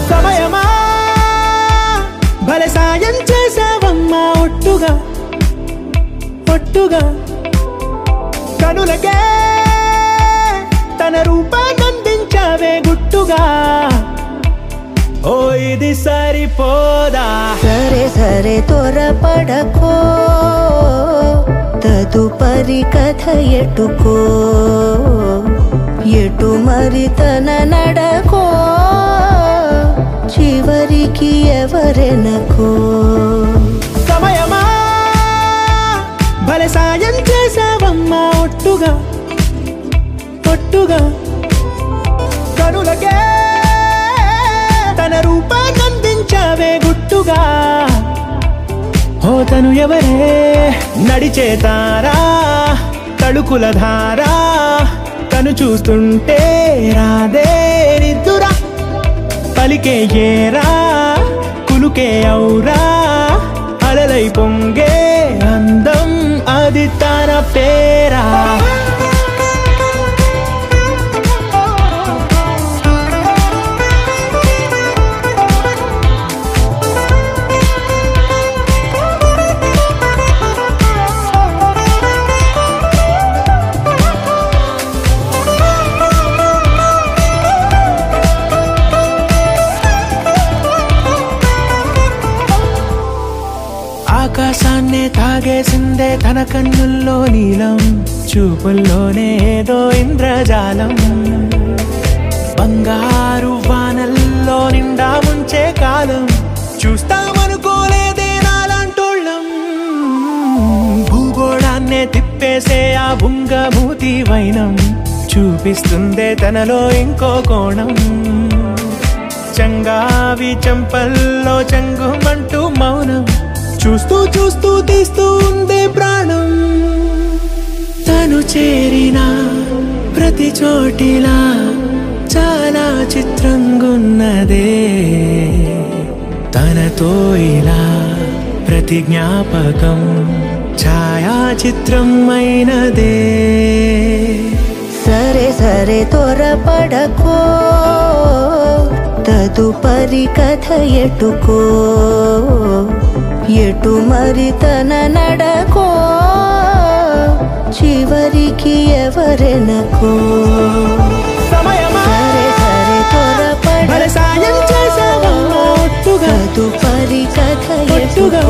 సమయమా భలే సాయం చేసావమ్మా ఒట్టుగా ఒట్టుగా కనులకే తన రూపాన్నందించావే గుట్టుగా ఓ ఇది సరిపోదా సరే సరే త్వరపడకో తదుపరి కథ ఎటుకో ఎటు మరి తన నడకో చివరికి ఎవరెనకో సమయమా భలే సాయం చేసావమ్మా ఒట్టుగా ఒట్టుగా కనులకే తన రూపాన్నందించావే గుట్టుగా ఓ తను ఎవరే నడిచే తారా తళుకుల ధారా తను చూస్తుంటే రాదే నిద్దురా పలికే ఏరా కులుకే ఔరా అలలై పొంగే అందం అది తన పేరా ఆకాశాన్నే తాగేసిందే తన కన్నుల్లో నీలం చూపుల్లోనే ఏదో ఇంద్రజాలం బంగారు వానల్లో నిండా ముంచే కాలం చూస్తామనుకోలేదే నాలాంటోళ్ళం భూగోళాన్నే తిప్పేసే ఆ బుంగమూతి వైనం చూపిస్తుందే తనలో ఇంకో కోణం చంగావి చంపల్లో చంగుమంటూ మౌనం చూస్తూ చూస్తూ తీస్తూ ఉందే ప్రాణం తను చేరిన ప్రతి చోటిలా చాలా చిత్రంగున్నదే తనతో ఇలా ప్రతి జ్ఞాపకం ఛాయాచిత్రం అయినదే సరే సరే త్వరపడకో తదుపరి కథ ఎటుకో ఎటు మరి తన నడకో చివరికి ఎవరెనకో సమయమా సరే సరే త్వరపడకో సాయం చేసావమ్మా ఒట్టుగా తదుపరి కథ ఎటుకో